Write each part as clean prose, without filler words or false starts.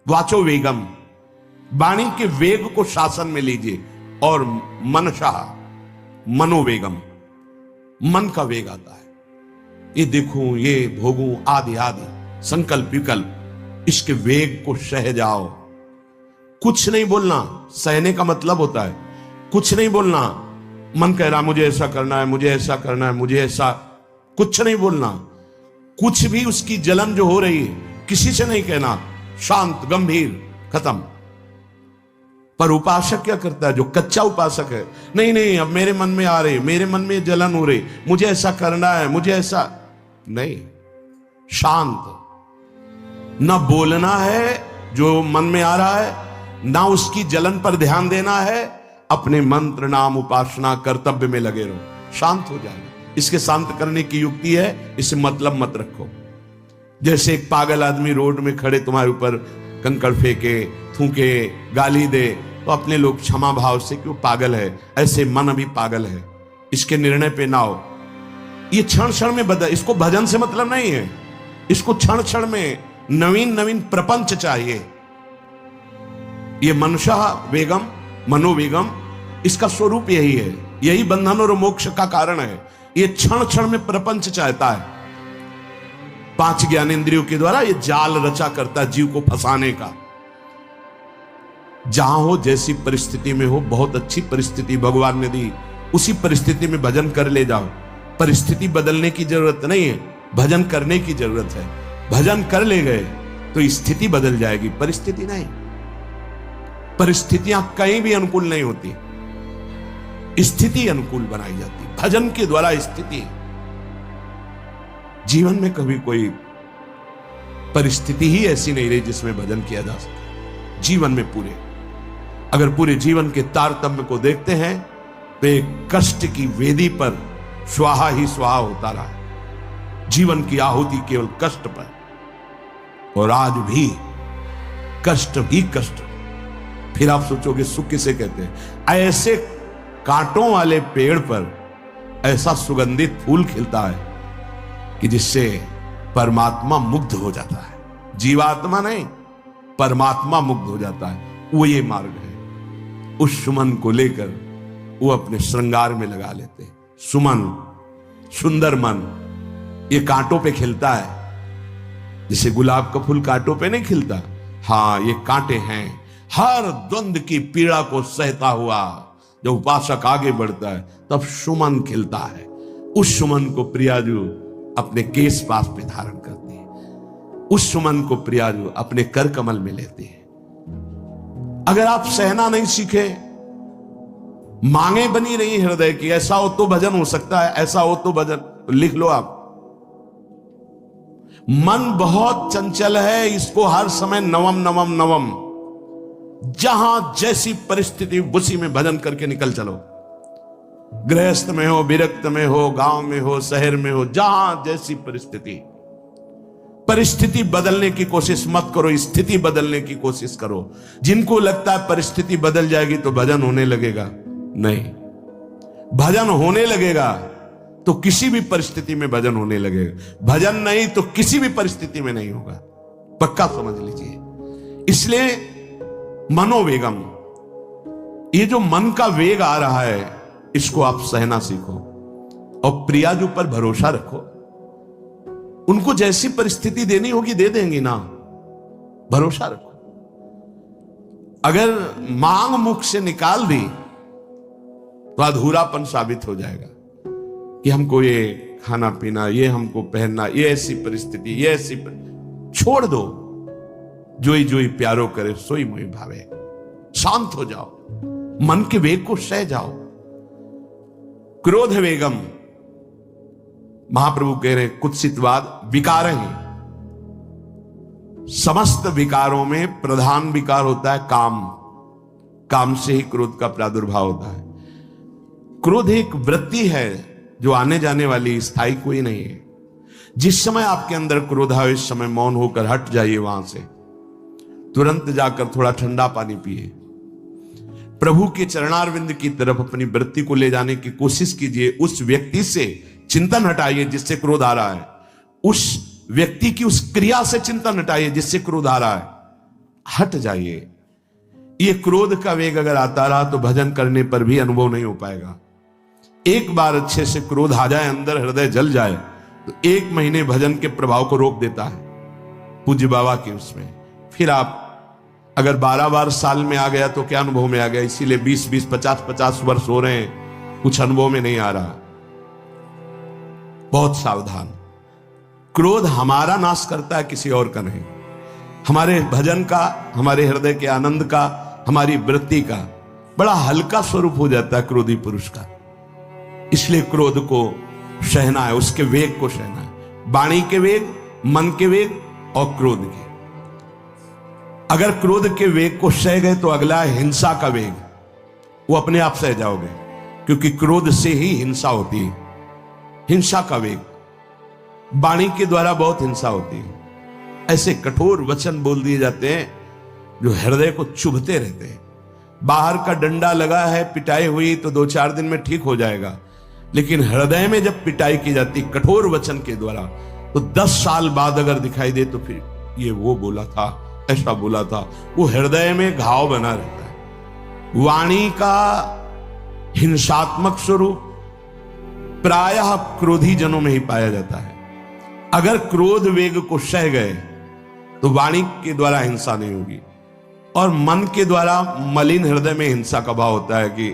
वाचो वेगम, वाणी के वेग को शासन में लीजिए। और मनसा, मनोवेगम, मन का वेग आता है। ये देखूं, ये भोगूं, आदि आदि संकल्प विकल्प, इसके वेग को सह जाओ। कुछ नहीं बोलना, सहने का मतलब होता है कुछ नहीं बोलना। मन कह रहा मुझे ऐसा करना है, मुझे ऐसा करना है, मुझे ऐसा, कुछ नहीं बोलना। कुछ भी उसकी जलन जो हो रही है किसी से नहीं कहना, शांत गंभीर, खत्म। पर उपासक क्या करता है? जो कच्चा उपासक है, नहीं नहीं अब मेरे मन में आ रही, मेरे मन में जलन हो रही, मुझे ऐसा करना है, मुझे ऐसा नहीं। शांत, ना बोलना है जो मन में आ रहा है, ना उसकी जलन पर ध्यान देना है। अपने मंत्र नाम उपासना कर्तव्य में लगे रहो, शांत हो जाएगा। इसके शांत करने की युक्ति है, इससे मतलब मत रखो। जैसे एक पागल आदमी रोड में खड़े तुम्हारे ऊपर कंकड़ फेंके, थूके, गाली दे, तो अपने लोग क्षमा भाव से कि वो पागल है, ऐसे मन अभी पागल है, इसके निर्णय पे ना हो। ये क्षण क्षण में बदल, इसको भजन से मतलब नहीं है, इसको क्षण क्षण में नवीन नवीन प्रपंच चाहिए। ये मनसा वेगम, मनोवेगम, इसका स्वरूप यही है, यही बंधन और मोक्ष का कारण है। ये क्षण क्षण में प्रपंच चाहता है। 5 ज्ञानेंद्रियों के द्वारा ये जाल रचा करता है जीव को फंसाने का। जहां हो, जैसी परिस्थिति में हो, बहुत अच्छी परिस्थिति भगवान ने दी, उसी परिस्थिति में भजन कर ले जाओ। परिस्थिति बदलने की जरूरत नहीं है, भजन करने की जरूरत है। भजन कर ले गए तो स्थिति बदल जाएगी, परिस्थिति नहीं। परिस्थितियां कहीं भी अनुकूल नहीं होती, स्थिति अनुकूल बनाई जाती, भजन के द्वारा स्थिति। जीवन में कभी कोई परिस्थिति ही ऐसी नहीं रही जिसमें भजन किया जा सके। जीवन में पूरे, अगर पूरे जीवन के तारतम्य को देखते हैं तो एक कष्ट की वेदी पर स्वाहा ही स्वाहा होता रहा है। जीवन की आहुति केवल कष्ट पर, और आज भी कष्ट ही कष्ट। फिर आप सोचोगे सुख किसे कहते हैं? ऐसे कांटों वाले पेड़ पर ऐसा सुगंधित फूल खिलता है कि जिससे परमात्मा मुग्ध हो जाता है। जीवात्मा नहीं, परमात्मा मुग्ध हो जाता है। वो ये मार्ग है। उस सुमन को लेकर वो अपने श्रृंगार में लगा लेते हैं। सुमन, सुंदर मन, ये कांटों पे खिलता है। जैसे गुलाब का फूल कांटों पे नहीं खिलता, हाँ ये कांटे हैं। हर द्वंद की पीड़ा को सहता हुआ जब उपासक आगे बढ़ता है तब सुमन खिलता है। उस सुमन को प्रियाजू अपने केश पास पे धारण करते हैं। उस सुमन को प्रियाजू अपने कर कमल में लेते हैं। अगर आप सहना नहीं सीखे, मांगे बनी रही हृदय की, ऐसा हो तो भजन हो सकता है, ऐसा हो तो भजन, तो लिख लो आप। मन बहुत चंचल है, इसको हर समय नवम नवम नवम, जहां जैसी परिस्थिति उसी में भजन करके निकल चलो। गृहस्थ में हो, विरक्त में हो, गांव में हो, शहर में हो, जहां जैसी परिस्थिति, परिस्थिति बदलने की कोशिश मत करो, स्थिति बदलने की कोशिश करो। जिनको लगता है परिस्थिति बदल जाएगी तो भजन होने लगेगा, नहीं। भजन होने लगेगा तो किसी भी परिस्थिति में भजन होने लगेगा। भजन नहीं तो किसी भी परिस्थिति में नहीं होगा, पक्का समझ लीजिए। इसलिए मनोवेगम, ये जो मन का वेग आ रहा है, इसको आप सहना सीखो और प्रियाजू पर भरोसा रखो। उनको जैसी परिस्थिति देनी होगी दे देंगी ना, भरोसा रखो। अगर मांग मुख से निकाल दी तो अधूरापन साबित हो जाएगा कि हमको ये खाना पीना, ये हमको पहनना, ये ऐसी परिस्थिति, ये ऐसी छोड़ दो। जोई जोई प्यारो करे सोई मोई भावे। शांत हो जाओ, मन के वेग को सह जाओ। क्रोध वेगम, महाप्रभु कह रहे कुत्सितवाद विकार ही। समस्त विकारों में प्रधान विकार होता है काम। काम से ही क्रोध का प्रादुर्भाव होता है। क्रोध एक वृत्ति है जो आने जाने वाली, स्थायी कोई नहीं है। जिस समय आपके अंदर क्रोध आए, इस समय मौन होकर हट जाइए वहां से। तुरंत जाकर थोड़ा ठंडा पानी पिए। प्रभु के चरणारविंद की तरफ अपनी वृत्ति को ले जाने की कोशिश कीजिए। उस व्यक्ति से चिंतन हटाइए जिससे क्रोध आ रहा है। उस व्यक्ति की उस क्रिया से चिंतन हटाइए जिससे क्रोध आ रहा है। हट जाइए। ये क्रोध का वेग अगर आता रहा तो भजन करने पर भी अनुभव नहीं हो पाएगा। एक बार अच्छे से क्रोध आ जाए, अंदर हृदय जल जाए, तो 1 महीने भजन के प्रभाव को रोक देता है पूज्य बाबा के उसमें। फिर आप अगर 12 बार साल में आ गया तो क्या अनुभव में आ गया। इसीलिए 20-20, 50-50 वर्ष हो रहे हैं, कुछ अनुभव में नहीं आ रहा। बहुत सावधान। क्रोध हमारा नाश करता है, किसी और का नहीं। हमारे भजन का, हमारे हृदय के आनंद का, हमारी वृत्ति का बड़ा हल्का स्वरूप हो जाता है क्रोधी पुरुष का। इसलिए क्रोध को सहना है, उसके वेग को सहना है। वाणी के वेग, मन के वेग और क्रोध के। अगर क्रोध के वेग को सह गए तो अगला है हिंसा का वेग। वो अपने आप सह जाओगे, क्योंकि क्रोध से ही हिंसा होती है। हिंसा का वेग, वाणी के द्वारा बहुत हिंसा होती है। ऐसे कठोर वचन बोल दिए जाते हैं जो हृदय को चुभते रहते हैं। बाहर का डंडा लगा है, पिटाई हुई तो 2-4 दिन में ठीक हो जाएगा, लेकिन हृदय में जब पिटाई की जाती कठोर वचन के द्वारा, तो 10 साल बाद अगर दिखाई दे तो फिर ये वो बोला था, ऐसा बोला था, वो हृदय में घाव बना रहता है। वाणी का हिंसात्मक स्वरूप प्रायः क्रोधी जनों में ही पाया जाता है। अगर क्रोध वेग को सह गए तो वाणी के द्वारा हिंसा नहीं होगी, और मन के द्वारा मलिन हृदय में हिंसा का भाव होता है कि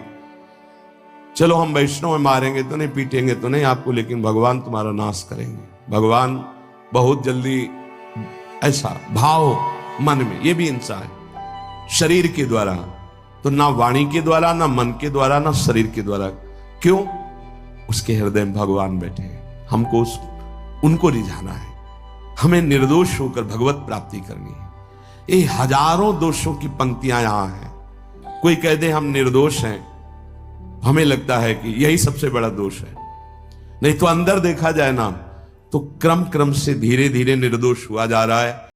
चलो हम वैष्णव में मारेंगे तो नहीं, पीटेंगे तो नहीं आपको, लेकिन भगवान तुम्हारा नाश करेंगे, भगवान बहुत जल्दी, ऐसा भाव मन में। ये भी हिंसा है शरीर के द्वारा। तो ना वाणी के द्वारा, ना मन के द्वारा, ना शरीर के द्वारा। क्यों? उसके हृदय में भगवान बैठे हैं, हमको उनको रिझाना है। हमें निर्दोष होकर भगवत प्राप्ति करनी है। ये हजारों दोषों की पंक्तियां यहां हैं। कोई कह दे हम निर्दोष हैं, हमें लगता है कि यही सबसे बड़ा दोष है। नहीं तो अंदर देखा जाए ना, तो क्रम क्रम से धीरे धीरे निर्दोष हुआ जा रहा है।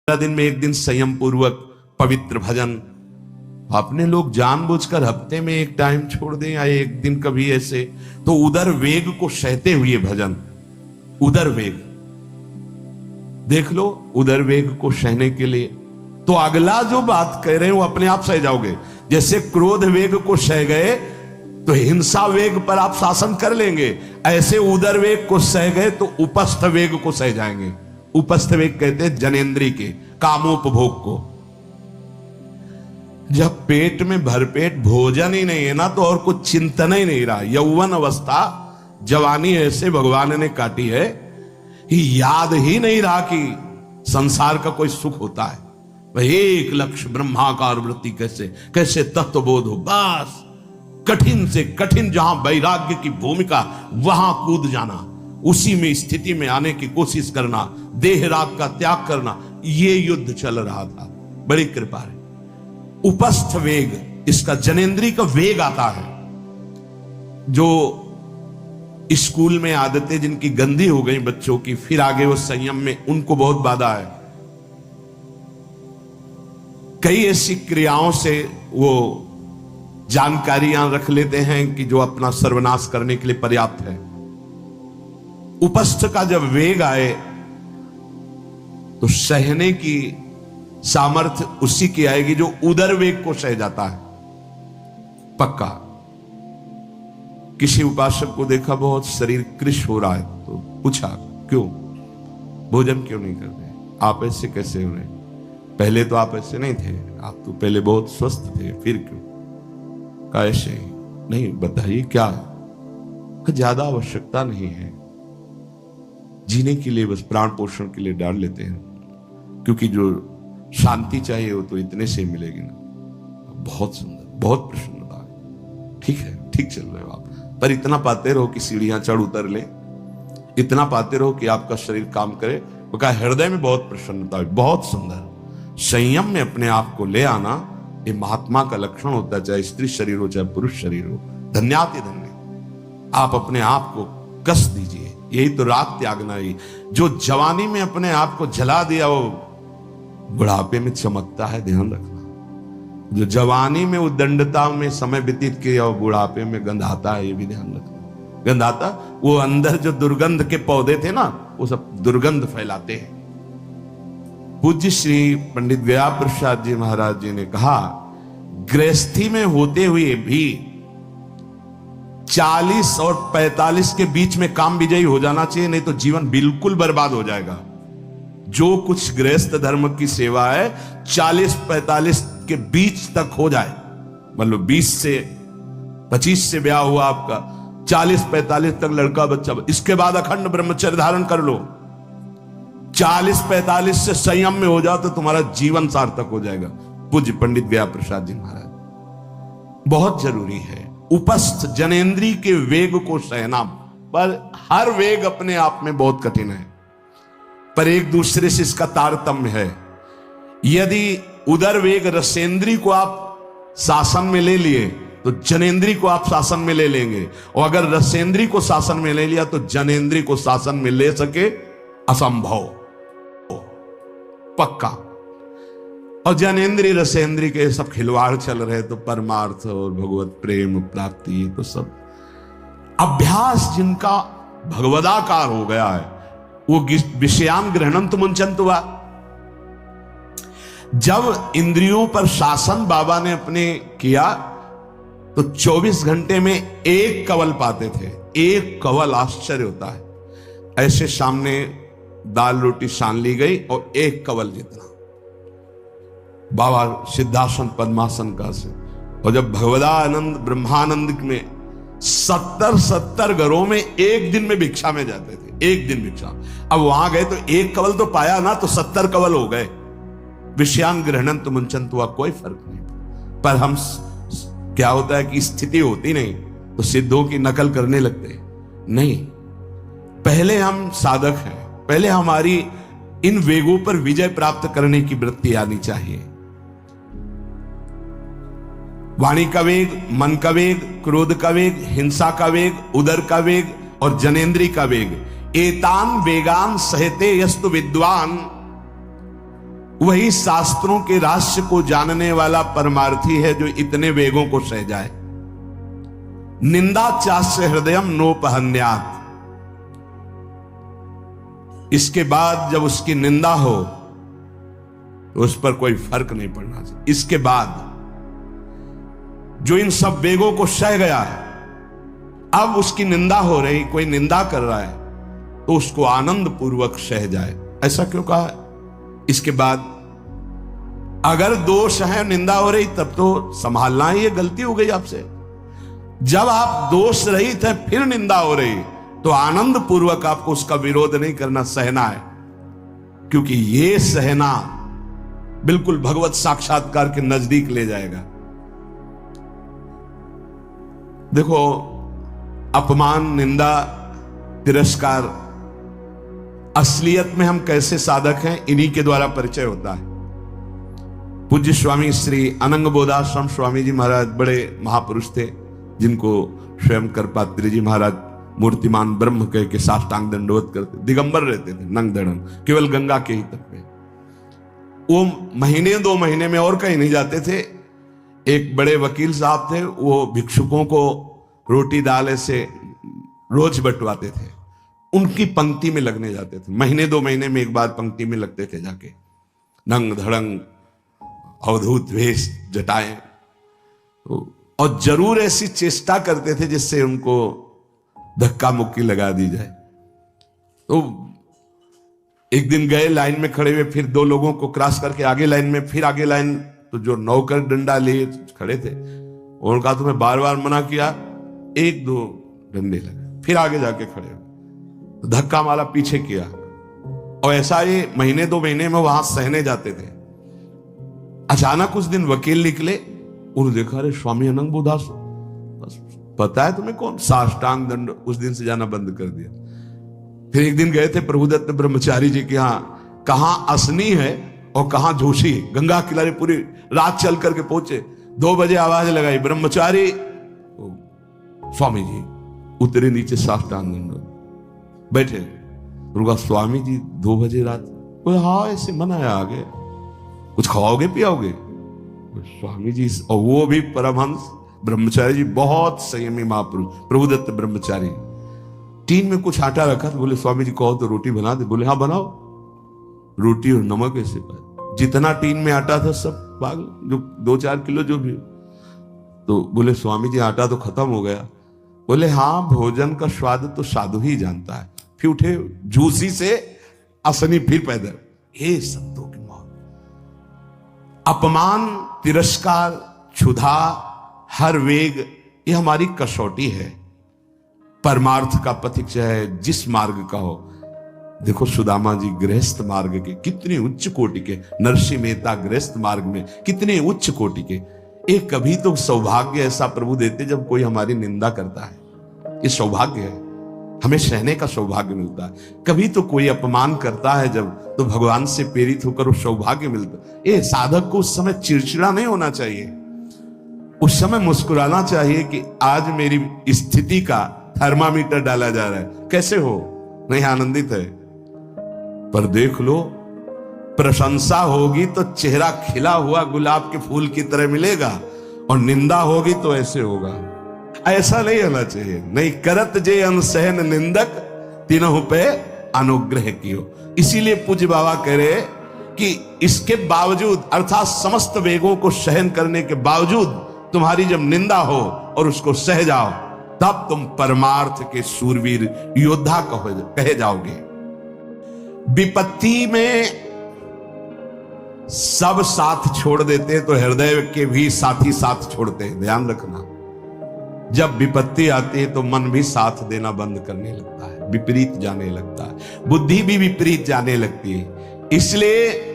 दिन में एक दिन संयम पूर्वक पवित्र भजन। अपने लोग जानबूझकर हफ्ते में एक टाइम छोड़ दें या एक दिन कभी ऐसे, तो उदर वेग को सहते हुए भजन। उदर वेग देख लो, उदर वेग को सहने के लिए तो अगला जो बात कह रहे हैं वो अपने आप सह जाओगे। जैसे क्रोध वेग को सह गए तो हिंसा वेग पर आप शासन कर लेंगे, ऐसे उदर वेग को सह गए तो उपस्थ वेग को सह जाएंगे। उपस्थ वेग कहते हैं जनेंद्री के कामोपभोग को। जब पेट में भरपेट भोजन ही नहीं है ना, तो और कुछ चिंतन ही नहीं रहा। यौवन अवस्था, जवानी ऐसे भगवान ने काटी है, याद ही नहीं रहा कि संसार का कोई सुख होता है। वही एक लक्ष्य ब्रह्माकार वृत्ति कैसे कैसे तत्वबोध हो, बस कठिन से कठिन जहां वैराग्य की भूमिका वहां कूद जाना, उसी में स्थिति में आने की कोशिश करना, देह राग का त्याग करना, ये युद्ध चल रहा था। बड़ी कृपा है। उपस्थ वेग, इसका जनेंद्री का वेग आता है। जो स्कूल में आदतें जिनकी गंदी हो गई बच्चों की, फिर आगे वो संयम में, उनको बहुत बाधा है। कई ऐसी क्रियाओं से वो जानकारियां रख लेते हैं कि जो अपना सर्वनाश करने के लिए पर्याप्त है। उपस्थ का जब वेग आए तो सहने की सामर्थ्य उसी की आएगी जो उदर वेग को सह जाता है। पक्का। किसी उपासक को देखा बहुत शरीर कृश हो रहा है, तो पूछा क्यों, भोजन क्यों नहीं करते, आप ऐसे कैसे हो रहे, पहले तो आप ऐसे नहीं थे, आप तो पहले बहुत स्वस्थ थे, फिर क्यों, कहा ऐसे ही नहीं, बताइए क्या, ज्यादा आवश्यकता नहीं है, जीने के लिए बस प्राण पोषण के लिए डाल लेते हैं, क्योंकि जो शांति चाहिए वो तो इतने से मिलेगी ना। बहुत सुंदर, बहुत प्रसन्नता है, ठीक है, ठीक चल रहे हो आप, पर इतना पाते रहो कि सीढ़ियां चढ़ उतर ले, इतना पाते रहो कि आपका शरीर काम करे। वो कहा हृदय में बहुत प्रसन्नता है, बहुत सुंदर। संयम में अपने आप को ले आना ये महात्मा का लक्षण होता है, चाहे स्त्री शरीर हो चाहे पुरुष शरीर हो। धन्याति धन्य। आप अपने आप को कस दीजिए, यही तो राग त्यागना ही। जो जवानी में अपने आप को जला दिया वो बुढ़ापे में चमकता है, ध्यान रखना। जो जवानी में उद्दंडता में समय व्यतीत किया वो बुढ़ापे में गंधाता है, ये भी ध्यान रखना। गंधाता, वो अंदर जो दुर्गंध के पौधे थे ना, वो सब दुर्गंध फैलाते हैं। पूज्य श्री पंडित गया प्रसाद जी महाराज जी ने कहा, गृहस्थी में होते हुए भी 40 और 45 के बीच में काम विजयी हो जाना चाहिए, नहीं तो जीवन बिल्कुल बर्बाद हो जाएगा। जो कुछ गृहस्थ धर्म की सेवा है 40-45 के बीच तक हो जाए, मतलब 20 से 25 से ब्याह हुआ आपका, 40-45 तक लड़का बच्चा, इसके बाद अखंड ब्रह्मचर्य धारण कर लो। 40-45 से संयम में हो जाओ तो तुम्हारा जीवन सार्थक हो जाएगा। पूज्य पंडित गया प्रसाद जी महाराज। बहुत जरूरी है उपस्थ जनेंद्री के वेग को सहना, पर हर वेग अपने आप में बहुत कठिन है, पर एक दूसरे से इसका तारतम्य है। यदि उदर वेग रसेंद्री को आप शासन में ले लिए तो जनेंद्री को आप शासन में ले लेंगे, और अगर रसेंद्री को शासन में ले लिया तो जनेंद्री को शासन में ले सके असंभव, पक्का। और जनेंद्री रसेंद्री के सब खिलवाड़ चल रहे तो परमार्थ और भगवत प्रेम प्राप्ति, ये तो सब अभ्यास जिनका भगवदाकार हो गया है, वो विषयान ग्रहणंत मुंचंत हुआ। जब इंद्रियों पर शासन बाबा ने अपने किया तो 24 घंटे में एक कवल पाते थे, एक कवल। आश्चर्य होता है, ऐसे सामने दाल रोटी सान ली गई और एक कवल जितना। बाबा सिद्धासन पद्मासन का से, और जब भगवदानंद ब्रह्मानंद में 70 घरों में एक दिन में भिक्षा में जाते थे, एक दिन भिक्षा। अब वहां गए तो एक कवल तो पाया ना, तो 70 कवल हो गए। विषयान ग्रहणंत मुंचंत हुआ, कोई फर्क नहीं। पर हम क्या होता है कि स्थिति होती नहीं तो सिद्धों की नकल करने लगते नहीं। पहले हम साधक हैं, पहले हमारी इन वेगों पर विजय प्राप्त करने की वृत्ति आनी चाहिए। वाणी का वेग, मन का वेग, क्रोध का वेग, हिंसा का वेग, उदर का वेग और जनेंद्री का वेग, एतान वेगान सहते यस्तु विद्वान वही शास्त्रों के रहस्य को जानने वाला परमार्थी है जो इतने वेगों को सह जाए। निंदा चास्य हृदयम नोपहन्यात्। इसके बाद जब उसकी निंदा हो तो उस पर कोई फर्क नहीं पड़ना चाहिए। इसके बाद जो इन सब वेगों को सह गया है, अब उसकी निंदा हो रही, कोई निंदा कर रहा है तो उसको आनंद पूर्वक सह जाए। ऐसा क्यों कहा है? इसके बाद अगर दोष है, निंदा हो रही, तब तो संभालना ही, ये गलती हो गई आपसे। जब आप दोष रहित है फिर निंदा हो रही, तो आनंद पूर्वक आपको उसका विरोध नहीं करना, सहना है। क्योंकि ये सहना बिल्कुल भगवत साक्षात्कार के नजदीक ले जाएगा। देखो, अपमान, निंदा, तिरस्कार, असलियत में हम कैसे साधक हैं, इन्हीं के द्वारा परिचय होता है। पूज्य स्वामी श्री अनंग बोधाश्रम स्वामी जी महाराज बड़े महापुरुष थे, जिनको स्वयं करपात्री जी महाराज मूर्तिमान ब्रह्म कह के साष्टांग दंडवत करते, दिगंबर रहते थे, नंग धड़ंग, केवल गंगा के ही तट पे। वो महीने 2 महीने में और कहीं नहीं जाते थे। एक बड़े वकील साहब थे, वो भिक्षुकों को रोटी दाल से रोज बंटवाते थे, उनकी पंक्ति में लगने जाते थे। महीने 2 महीने में एक बार पंक्ति में लगते थे जाके, नंग धड़ंग, अवधूत वेश, जटाएं, और जरूर ऐसी चेष्टा करते थे जिससे उनको धक्का मुक्की लगा दी जाए। तो एक दिन गए, लाइन में खड़े हुए, फिर 2 लोगों को क्रॉस करके आगे लाइन में, फिर आगे लाइन, तो जो नौकर डंडा लिए खड़े थे उन्होंने कहा तुम्हें बार बार मना किया, 1-2 डंडे लगे, फिर आगे जाके खड़े हो, तो धक्का मारा, पीछे किया। और ऐसा ये महीने 2 महीने में वहां सहने जाते थे। अचानक उस दिन वकील निकले, उन्होंने देखा, अरे स्वामी अनंग बोधास, पता है तुम्हें कौन? साष्टांग दंड। उस दिन से जाना बंद कर दिया। फिर एक दिन गए थे प्रभुदत्त ब्रह्मचारी जी के यहाँ, कहां असनी है और कहां जोशी है, गंगा किनारे पूरी रात चल करके पहुंचे। 2 बजे आवाज लगाई, ब्रह्मचारी, स्वामी जी उतरे नीचे, साष्टांग दंड बैठे। उनका स्वामी जी 2 बजे रात, बोले हाँ ऐसे मन आया, आगे कुछ खाओगे पियाओगे? स्वामी जी, और वो भी परमहंस ब्रह्मचारी जी, बहुत संयमी महापुरुष, प्रभुदत्त ब्रह्मचारी। टीन में कुछ आटा रखा, तो बोले स्वामी जी कहो तो रोटी बना दे। बोले हाँ बनाओ। रोटी और नमक ऐसे पाए, जितना टीन में आटा था सब पागल, जो 2-4 किलो जो भी। तो बोले स्वामी जी आटा तो खत्म हो गया। बोले हाँ, भोजन का स्वाद तो साधु ही जानता है। फिर उठे, झूसी से असनी, फिर पैदल। ये शब्दों की मौत, अपमान, तिरस्कार, क्षुधा, हर वेग, ये हमारी कसौटी है। परमार्थ का पथिक चाहे जिस मार्ग का हो। देखो सुदामा जी गृहस्थ मार्ग के कितने उच्च कोटि के, नरसिंह मेहता गृहस्थ मार्ग में कितने उच्च कोटि के। एक कभी तो सौभाग्य ऐसा प्रभु देते जब कोई हमारी निंदा करता है, ये सौभाग्य है, हमें सहने का सौभाग्य मिलता है। कभी तो कोई अपमान करता है जब, तो भगवान से प्रेरित होकर वो सौभाग्य मिलता है। साधक को उस समय चिड़चिड़ा नहीं होना चाहिए, उस समय मुस्कुराना चाहिए कि आज मेरी स्थिति का थर्मामीटर डाला जा रहा है, कैसे हो, नहीं आनंदित है। पर देख लो, प्रशंसा होगी तो चेहरा खिला हुआ गुलाब के फूल की तरह मिलेगा, और निंदा होगी तो ऐसे होगा। ऐसा नहीं होना चाहिए। नहीं करत जे अनसहन निंदक, तीनों पे अनुग्रह कियो। इसीलिए पूज्य बाबा कह रहे कि इसके बावजूद, अर्थात समस्त वेगों को सहन करने के बावजूद तुम्हारी जब निंदा हो और उसको सह जाओ, तब तुम परमार्थ के शूरवीर योद्धा कहे जाओगे। विपत्ति में सब साथ छोड़ देते तो हृदय के भी साथी साथ छोड़ते हैं, ध्यान रखना। जब विपत्ति आती है तो मन भी साथ देना बंद करने लगता है, विपरीत जाने लगता है, बुद्धि भी विपरीत जाने लगती है। इसलिए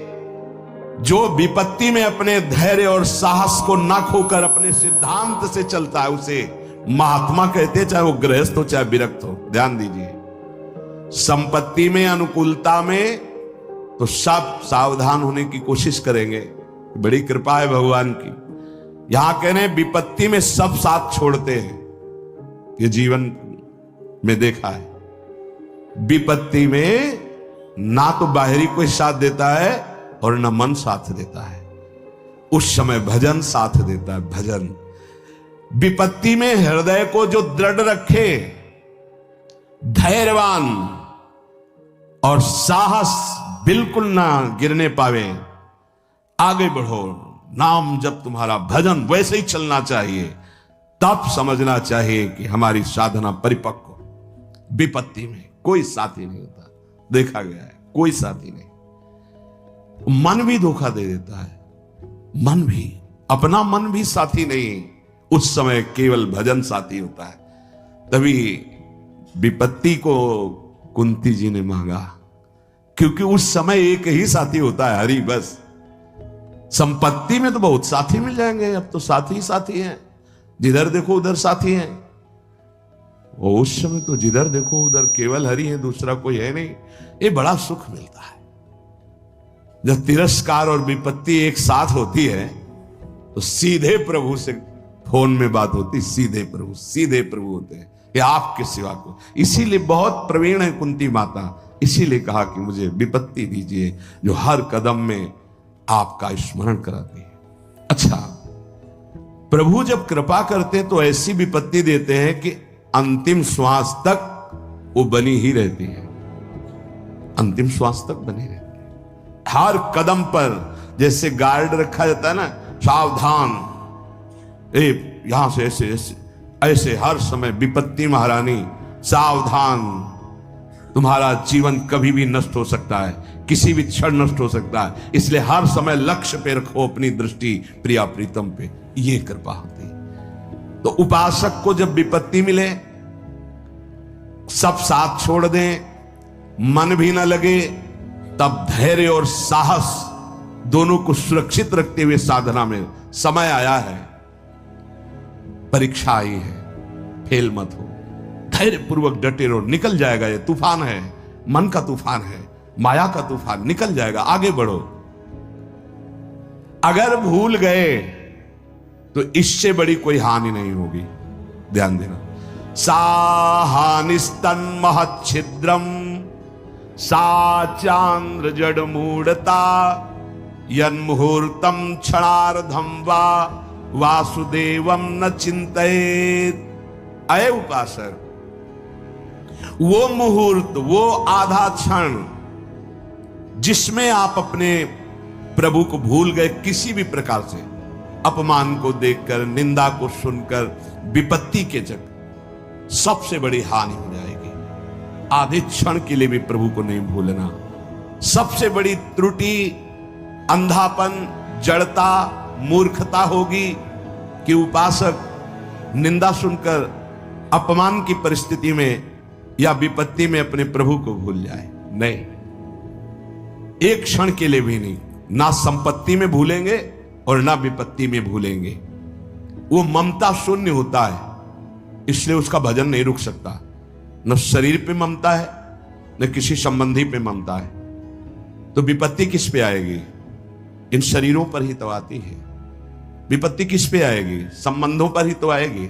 जो विपत्ति में अपने धैर्य और साहस को न खोकर अपने सिद्धांत से चलता है उसे महात्मा कहते हैं, चाहे वो गृहस्थ हो चाहे विरक्त हो। ध्यान दीजिए, संपत्ति में, अनुकूलता में तो सब सावधान होने की कोशिश करेंगे, बड़ी कृपा है भगवान की। यहां कह रहे हैं विपत्ति में सब साथ छोड़ते हैं, ये जीवन में देखा है। विपत्ति में ना तो बाहरी कोई साथ देता है और न मन साथ देता है, उस समय भजन साथ देता है। भजन विपत्ति में हृदय को जो दृढ़ रखे, धैर्यवान और साहस बिल्कुल ना गिरने पावे, आगे बढ़ो, नाम जब तुम्हारा भजन वैसे ही चलना चाहिए, तब समझना चाहिए कि हमारी साधना परिपक्व। विपत्ति में कोई साथी नहीं होता, देखा गया है, कोई साथी नहीं। मन भी धोखा दे देता है, मन भी, अपना मन भी साथी नहीं, उस समय केवल भजन साथी होता है। तभी विपत्ति को कुंती जी ने मांगा, क्योंकि उस समय एक ही साथी होता है, हरि बस। संपत्ति में तो बहुत साथी मिल जाएंगे, अब तो साथी ही साथी हैं, जिधर देखो उधर साथी हैं। वो उस समय तो जिधर देखो उधर केवल हरि है, दूसरा कोई है नहीं। ये बड़ा सुख मिलता है जब तिरस्कार और विपत्ति एक साथ होती है, तो सीधे प्रभु से फोन में बात होती, सीधे प्रभु होते हैं, ये आपके सिवा को। इसीलिए बहुत प्रवीण है कुंती माता, इसीलिए कहा कि मुझे विपत्ति दीजिए जो हर कदम में आपका स्मरण कराती है। अच्छा, प्रभु जब कृपा करते हैं तो ऐसी विपत्ति देते हैं कि अंतिम श्वास तक वो बनी ही रहती है, अंतिम श्वास तक बनी रहती है। हर कदम पर जैसे गार्ड रखा जाता है ना, सावधान, यहां से ऐसे ऐसे ऐसे हर समय विपत्ति महारानी सावधान, तुम्हारा जीवन कभी भी नष्ट हो सकता है, किसी भी क्षण नष्ट हो सकता है, इसलिए हर समय लक्ष्य पे रखो अपनी दृष्टि, प्रिया प्रीतम पे। ये कृपा होती है। तो उपासक को जब विपत्ति मिले, सब साथ छोड़ दें, मन भी ना लगे, तब धैर्य और साहस दोनों को सुरक्षित रखते हुए साधना में समय आया है, परीक्षा आई है, फेल मत हो, धैर्य पूर्वक डटे रहो, निकल जाएगा। ये तूफान है, मन का तूफान है, माया का तूफान, निकल जाएगा, आगे बढ़ो। अगर भूल गए तो इससे बड़ी कोई हानि नहीं होगी, ध्यान देना। साहानिस्तन महच्छिद्रम सा चांद्र जड़ मूढ़ता यन्मुहूर्तम क्षणार्धम वा वासुदेवम न चिंतयेत। अय उपासक, वो मुहूर्त, वो आधा क्षण जिसमें आप अपने प्रभु को भूल गए, किसी भी प्रकार से अपमान को देखकर, निंदा को सुनकर, विपत्ति के जग सबसे बड़ी हानि हो जाएगी। आधे क्षण के लिए भी प्रभु को नहीं भूलना सबसे बड़ी त्रुटि, अंधापन, जड़ता, मूर्खता होगी कि उपासक निंदा सुनकर अपमान की परिस्थिति में या विपत्ति में अपने प्रभु को भूल जाए। नहीं, एक क्षण के लिए भी नहीं, ना संपत्ति में भूलेंगे और ना विपत्ति में भूलेंगे। वो ममता शून्य होता है, इसलिए उसका भजन नहीं रुक सकता। न शरीर पे ममता है, न किसी संबंधी पे ममता है, तो विपत्ति किस पे आएगी? इन शरीरों पर ही तो आती है। विपत्ति किस पे आएगी? संबंधों पर ही तो आएगी।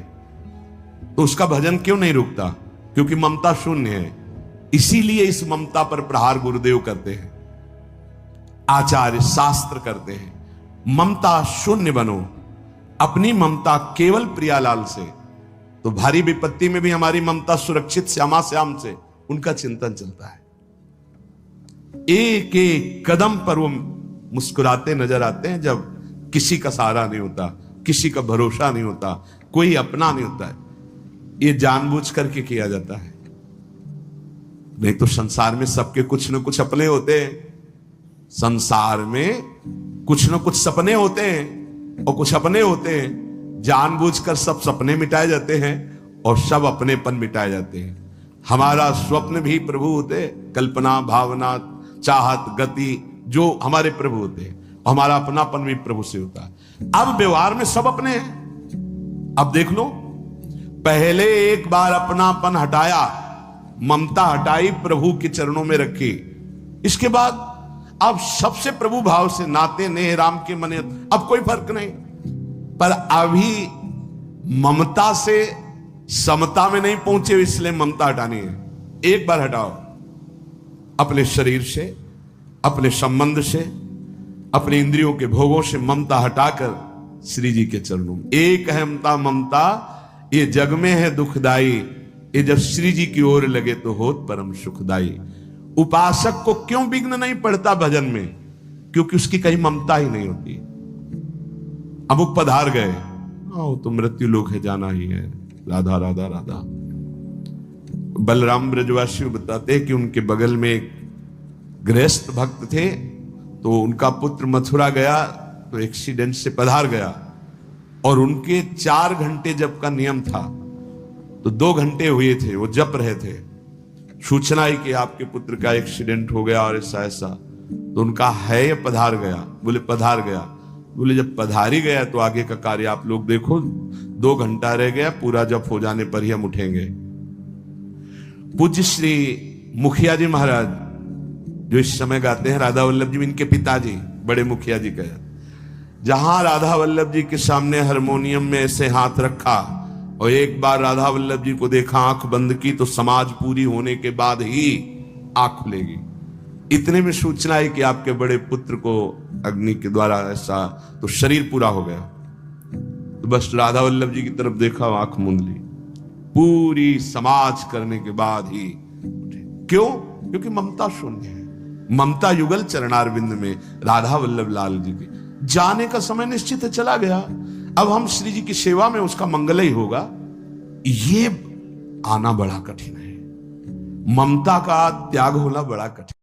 तो उसका भजन क्यों नहीं रुकता? क्योंकि ममता शून्य है। इसीलिए इस ममता पर प्रहार गुरुदेव करते हैं, आचार्य शास्त्र करते हैं। ममता शून्य बनो, अपनी ममता केवल प्रियालाल से, तो भारी विपत्ति में भी हमारी ममता सुरक्षित श्यामा श्याम से, उनका चिंतन चलता है। एक एक कदम पर वो मुस्कुराते नजर आते हैं जब किसी का सहारा नहीं होता, किसी का भरोसा नहीं होता, कोई अपना नहीं होता है। ये जानबूझ करके किया जाता है, नहीं तो संसार में सबके कुछ न कुछ अपने होते हैं। संसार में कुछ न कुछ सपने होते हैं और कुछ अपने होते हैं। जानबूझकर सब सपने मिटाए जाते हैं और सब अपनेपन मिटाए जाते हैं। हमारा स्वप्न भी प्रभु होते, कल्पना, भावना, चाहत, गति, जो हमारे प्रभु होते हैं, और हमारा अपनापन भी प्रभु से होता है। अब व्यवहार में सब अपने हैं। अब देख लो, पहले एक बार अपनापन हटाया, ममता हटाई, प्रभु के चरणों में रखी, इसके बाद अब सबसे प्रभु भाव से नाते नेह राम के मने, अब कोई फर्क नहीं। पर अभी ममता से समता में नहीं पहुंचे, इसलिए ममता हटानी है। एक बार हटाओ, अपने शरीर से, अपने संबंध से, अपने इंद्रियों के भोगों से ममता हटाकर श्री जी के चरणों में। एक अहमता ममता ये जग में है दुखदाई, ये जब श्री जी की ओर लगे तो होत परम सुखदाई। उपासक को क्यों विघ्न नहीं पड़ता भजन में? क्योंकि उसकी कहीं ममता ही नहीं होती। अब वो पधार गए, आओ तो मृत्यु लोक है, जाना ही है, राधा राधा राधा। बलराम ब्रजवासी बताते हैं कि उनके बगल में एक गृहस्थ भक्त थे, तो उनका पुत्र मथुरा गया तो एक्सीडेंट से पधार गया, और उनके 4 घंटे जप का नियम था, तो 2 घंटे हुए थे, वो जप रहे थे। सूचना ही कि आपके पुत्र का एक्सीडेंट हो गया और ऐसा ऐसा, तो उनका है या पधार गया? बोले पधार गया। बोले जब पधार ही गया तो आगे का कार्य आप लोग देखो, 2 घंटा रह गया, पूरा जप हो जाने पर ही हम उठेंगे। पूज्य श्री मुखिया जी महाराज जो इस समय गाते हैं, राधा वल्लभ जी इनके पिताजी, बड़े मुखिया जी का, जहां राधा वल्लभ जी के सामने हारमोनियम में ऐसे हाथ रखा और एक बार राधा वल्लभ जी को देखा, आंख बंद की, तो समाज पूरी होने के बाद ही आंख खुलेगी। इतने में सूचना है कि आपके बड़े पुत्र को अग्नि के द्वारा ऐसा, तो शरीर पूरा हो गया। तो बस राधा वल्लभ जी की तरफ देखा, आंख मूंद ली, पूरी समाज करने के बाद ही क्यों? क्योंकि ममता शून्य है। ममता युगल चरणारविंद में राधा वल्लभ लाल जी के जाने का समय निश्चित है, चला गया। अब हम श्री जी की सेवा में उसका मंगल ही होगा। ये आना बड़ा कठिन है, ममता का त्याग होना बड़ा कठिन।